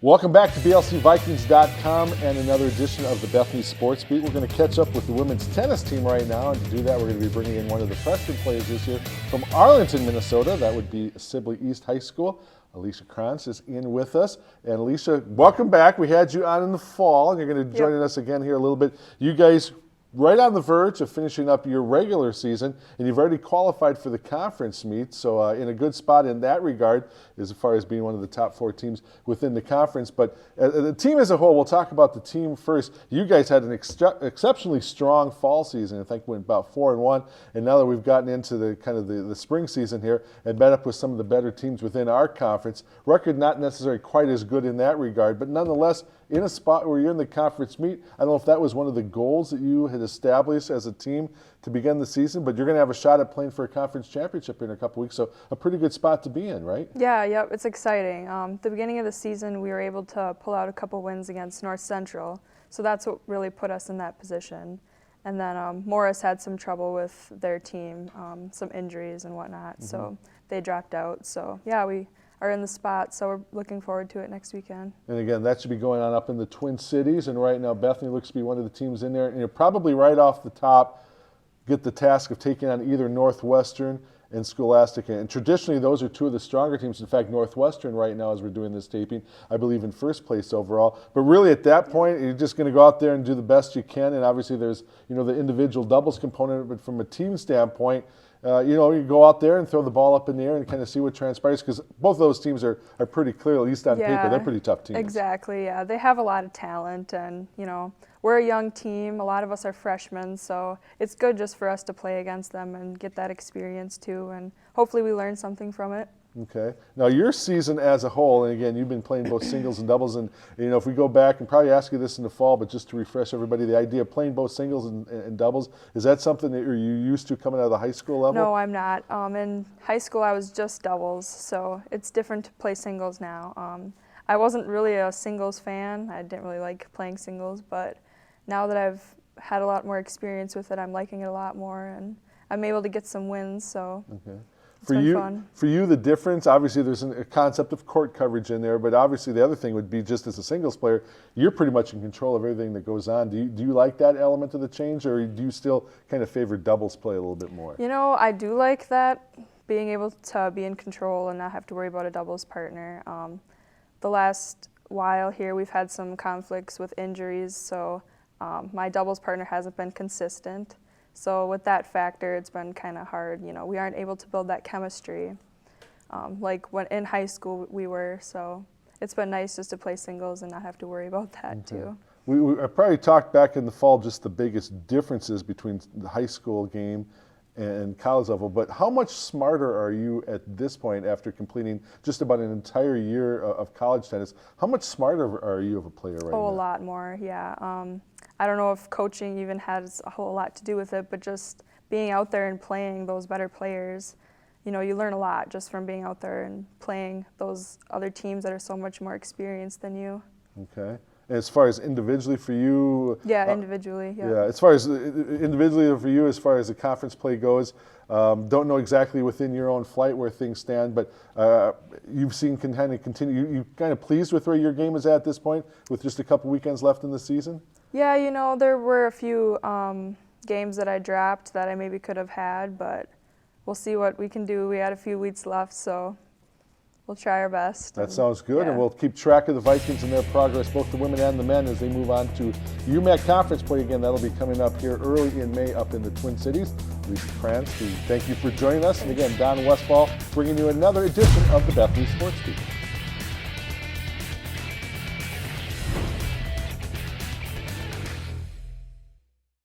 Welcome back to BLCVikings.com and another edition of the Bethany Sports Beat. We're going to catch up with the women's tennis team right now, and to do that, we're going to be bringing in one of the freshman players this year from Arlington, Minnesota. That would be Sibley East High School. Alicia Kranz is in with us. And Alicia, welcome back. We had you on in the fall, and you're going to be joining us again here a little bit. You guys right on the verge of finishing up your regular season, and you've already qualified for the conference meet, so in a good spot in that regard as far as being one of the top 4 teams within the conference. But the team as a whole, we'll talk about the team first. You guys had an exceptionally strong fall season. I think went about 4-1, and now that we've gotten into the kind of the spring season here and met up with some of the better teams within our conference, record not necessarily quite as good in that regard, but nonetheless in a spot where you're in the conference meet. I don't know if that was one of the goals that you had established as a team to begin the season, but you're going to have a shot at playing for a conference championship in a couple weeks, so a pretty good spot to be in, right? Yeah, it's exciting. The beginning of the season, we were able to pull out a couple wins against North Central, so that's what really put us in that position. And then Morris had some trouble with their team, some injuries and whatnot, so they dropped out. So yeah, we are in the spot, so we're looking forward to it next weekend. And again, that should be going on up in the Twin Cities, and right now Bethany looks to be one of the teams in there. And you're probably right off the top get the task of taking on either Northwestern and Scholastica. And traditionally, those are two of the stronger teams. In fact, Northwestern right now, as we're doing this taping, I believe in first place overall. But really at that point, you're just going to go out there and do the best you can. And obviously there's, the individual doubles component, but from a team standpoint, you go out there and throw the ball up in the air and kind of see what transpires, because both of those teams are pretty clear, at least on paper. They're pretty tough teams. Exactly, yeah. They have a lot of talent, and, we're a young team. A lot of us are freshmen, so it's good just for us to play against them and get that experience too, and hopefully we learn something from it. Okay. Now your season as a whole, and again, you've been playing both singles and doubles, and if we go back and probably ask you this in the fall, but just to refresh everybody, the idea of playing both singles and doubles, is that something that you're used to coming out of the high school level? No, I'm not. In high school, I was just doubles, so it's different to play singles now. I wasn't really a singles fan. I didn't really like playing singles, but now that I've had a lot more experience with it, I'm liking it a lot more, and I'm able to get some wins, so. Okay. For you, the difference, obviously there's a concept of court coverage in there, but obviously the other thing would be just as a singles player, you're pretty much in control of everything that goes on. Do you like that element of the change, or do you still kind of favor doubles play a little bit more? I do like that, being able to be in control and not have to worry about a doubles partner. The last while here, we've had some conflicts with injuries, so my doubles partner hasn't been consistent. So with that factor, it's been kind of hard. We aren't able to build that chemistry like when in high school we were. So it's been nice just to play singles and not have to worry about that too. I probably talked back in the fall just the biggest differences between the high school game and college level, but how much smarter are you at this point after completing just about an entire year of college tennis? How much smarter are you of a player right now? Oh, a lot more, yeah. I don't know if coaching even has a whole lot to do with it, but just being out there and playing those better players, you learn a lot just from being out there and playing those other teams that are so much more experienced than you. Okay. And as far as individually for you? Yeah, individually, yeah. Yeah, as far as individually for you, as far as the conference play goes, don't know exactly within your own flight where things stand, but you've seen kind of continue. You kind of pleased with where your game is at this point with just a couple weekends left in the season? Yeah, there were a few games that I dropped that I maybe could have had, but we'll see what we can do. We had a few weeks left, so we'll try our best. That sounds good, and we'll keep track of the Vikings and their progress, both the women and the men, as they move on to UMAC conference play again. That'll be coming up here early in May up in the Twin Cities. Alicia Kranz, thank you for joining us. And again, Don Westphal bringing you another edition of the Bethany Sports Beat.